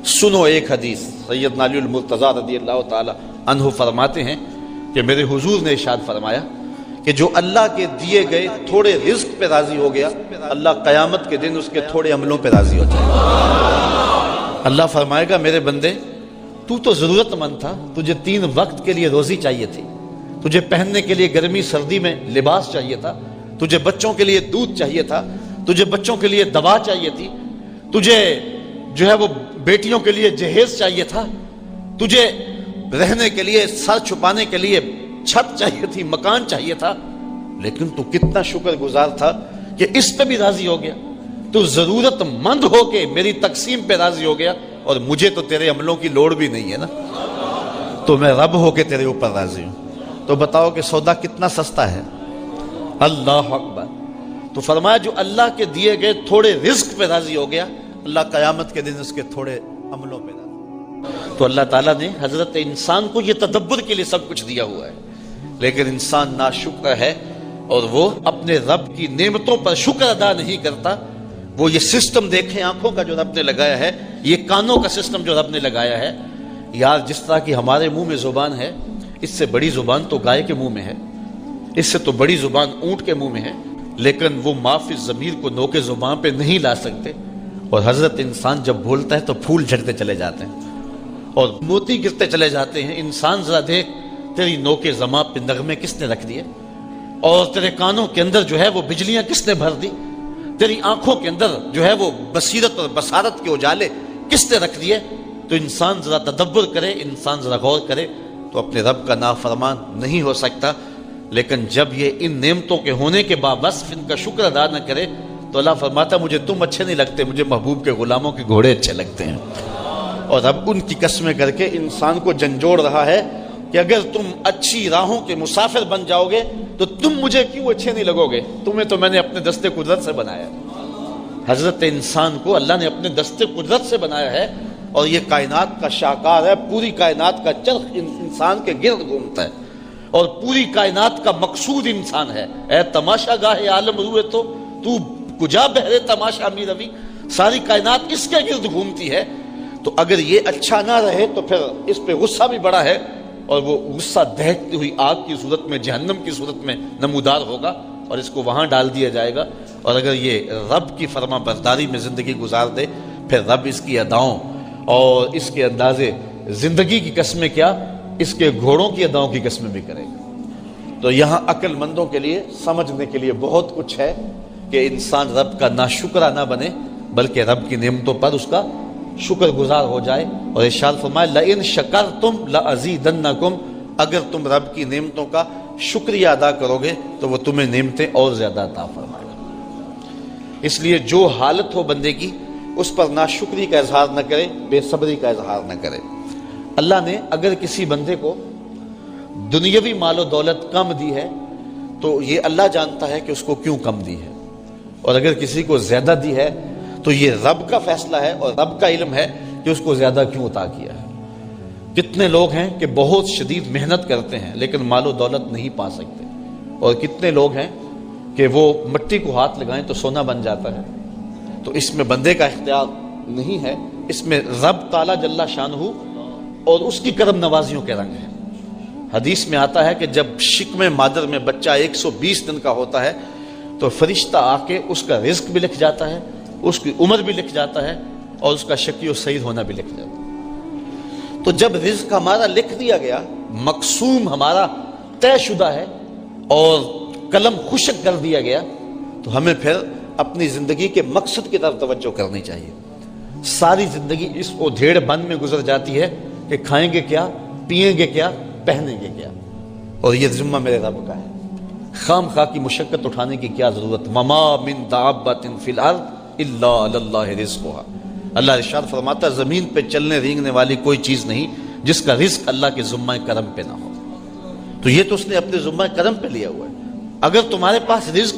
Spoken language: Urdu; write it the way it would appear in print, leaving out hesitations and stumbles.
سنو ایک حدیث، سیدنا علی المرتضیٰ رضی اللہ تعالی عنہ فرماتے ہیں کہ میرے حضور نے ارشاد فرمایا کہ جو اللہ کے دیے گئے تھوڑے رزق پہ راضی ہو گیا، اللہ قیامت کے دن اس کے تھوڑے عملوں پہ راضی ہو جائے گا۔ اللہ فرمائے گا میرے بندے، تو تو ضرورت مند تھا، تجھے 3 وقت کے لیے روزی چاہیے تھی، تجھے پہننے کے لیے گرمی سردی میں لباس چاہیے تھا، تجھے بچوں کے لیے دودھ چاہیے تھا، تجھے بچوں کے لیے دوا چاہیے تھی، تجھے جو ہے وہ بیٹیوں کے لیے جہیز چاہیے تھا، تجھے رہنے کے لیے سر چھپانے کے لیے چھت چاہیے تھی، مکان چاہیے تھا، لیکن تو کتنا شکر گزار تھا کہ اس پہ بھی راضی ہو گیا۔ تو ضرورت مند ہو کے میری تقسیم پہ راضی ہو گیا، اور مجھے تو تیرے عملوں کی لوڑ بھی نہیں ہے نا، تو میں رب ہو کے تیرے اوپر راضی ہوں۔ تو بتاؤ کہ سودا کتنا سستا ہے۔ اللہ اکبر۔ تو فرمایا جو اللہ کے دیے گئے تھوڑے رزق پہ راضی ہو گیا، اللہ قیامت کے دن اس کے تھوڑے عملوں پہ راضی۔ تو اللہ تعالیٰ نے حضرت انسان کو یہ تدبر کے لیے سب کچھ دیا ہوا ہے، لیکن انسان ناشکر ہے اور وہ اپنے رب کی نعمتوں پر شکر ادا نہیں کرتا۔ وہ یہ سسٹم دیکھیں آنکھوں کا جو رب نے لگایا ہے، یہ کانوں کا سسٹم جو رب نے لگایا ہے، یار جس طرح کی ہمارے منہ میں زبان ہے، اس سے بڑی زبان تو گائے کے منہ میں ہے، اس سے تو بڑی زبان اونٹ کے منہ میں ہے، لیکن وہ معافی ضمیر کو نوکے زبان پہ نہیں لا سکتے۔ اور حضرت انسان جب بولتا ہے تو پھول جھڑتے چلے جاتے ہیں اور موتی گرتے چلے جاتے ہیں۔ انسان ذرا دیکھ، تیری نوکے زبان پہ نغمے کس نے رکھ دیے، اور تیرے کانوں کے اندر جو ہے وہ بجلیاں کس نے بھر دی، تیری آنکھوں کے اندر جو ہے وہ بصیرت اور بصارت کے اجالے کس نے رکھ دیے۔ تو انسان ذرا تدبر کرے، انسان ذرا غور کرے تو اپنے رب کا نافرمان نہیں ہو سکتا۔ لیکن جب یہ ان نعمتوں کے ہونے کے باوصف ان کا شکر ادا نہ کرے تو اللہ فرماتا مجھے تم اچھے نہیں لگتے، مجھے محبوب کے غلاموں کے گھوڑے اچھے لگتے ہیں۔ اور اب ان کی قسمیں کر کے انسان کو جھنجھوڑ رہا ہے کہ اگر تم اچھی راہوں کے مسافر بن جاؤ گے تو تم مجھے کیوں اچھے نہیں لگو گے، تمہیں تو میں نے اپنے دستے قدرت سے بنایا۔ حضرت انسان کو اللہ نے اپنے دستے قدرت سے بنایا ہے، اور یہ کائنات کا شاہکار ہے، پوری کائنات کا چرخ انسان کے گرد گھومتا ہے، اور پوری کائنات کا مقصود انسان ہے۔ اے تماشا گاہ عالم روئے تو کجا بہرے تماشا می روی، ساری کائنات اس کے گرد گھومتی ہے۔ تو اگر یہ اچھا نہ رہے تو پھر اس پہ غصہ بھی بڑا ہے، اور وہ غصہ دہتی ہوئی آگ کی صورت میں، جہنم کی صورت میں نمودار ہوگا، اور اس کو وہاں ڈال دیا جائے گا۔ اور اگر یہ رب کی فرما برداری میں زندگی گزار دے، پھر رب اس کی اداؤں اور اس کے اندازے زندگی کی قسمیں کیا، اس کے گھوڑوں کی اداؤں کی قسمیں بھی کرے گا۔ تو یہاں عقل مندوں کے لیے سمجھنے کے لیے بہت کچھ ہے کہ انسان رب کا ناشکرہ نہ بنے، بلکہ رب کی نعمتوں پر اس کا شکر گزار ہو جائے۔ اور ارشاد فرمائے لئن شکرتم لازیدنکم، اگر تم رب کی نعمتوں کا شکریہ ادا کرو گے تو وہ تمہیں نعمتیں اور زیادہ عطا فرمائے گا۔ اس لیے جو حالت ہو بندے کی، اس پر ناشکری کا اظہار نہ کرے، بے صبری کا اظہار نہ کرے۔ اللہ نے اگر کسی بندے کو دنیاوی مال و دولت کم دی ہے تو یہ اللہ جانتا ہے کہ اس کو کیوں کم دی ہے، اور اگر کسی کو زیادہ دی ہے تو یہ رب کا فیصلہ ہے اور رب کا علم ہے کہ اس کو زیادہ کیوں عطا کیا ہے۔ کتنے لوگ ہیں کہ بہت شدید محنت کرتے ہیں لیکن مال و دولت نہیں پا سکتے، اور کتنے لوگ ہیں کہ وہ مٹی کو ہاتھ لگائیں تو سونا بن جاتا ہے۔ تو اس میں بندے کا اختیار نہیں ہے، اس میں رب تعالیٰ جل شانہ اور اس کی کرم نوازیوں کے رنگ ہیں۔ حدیث میں آتا ہے کہ جب شکم مادر میں بچہ 120 دن کا ہوتا ہے تو فرشتہ آ کے اس کا رزق بھی لکھ جاتا ہے، اس کی عمر بھی لکھ جاتا ہے، اور اس کا شقی و سعید ہونا بھی لکھ جاتا ہے۔ تو جب رزق ہمارا لکھ دیا گیا، مقسوم ہمارا طے شدہ ہے، اور قلم خشک کر دیا گیا، تو ہمیں پھر اپنی زندگی کے مقصد کی طرف توجہ کرنی چاہیے۔ ساری زندگی اس ادھیڑ بن میں گزر جاتی ہے کہ کھائیں گے کیا، پیئیں گے کیا، پہنیں گے کیا، اور یہ ذمہ میرے رب کا ہے۔ خام خواہ کی مشقت اٹھانے کی کیا ضرورت؟ وما من دابۃ فی الارض الا علی اللہ رزقھا۔ اللہ ارشاد فرماتا زمین پہ چلنے رینگنے والی کوئی چیز نہیں جس کا رزق اللہ کے ذمہ کرم پہ نہ ہو۔ تو یہ تو اس نے اپنے ذمہ کرم پہ لیا ہوا ہے۔ اگر تمہارے پاس رزق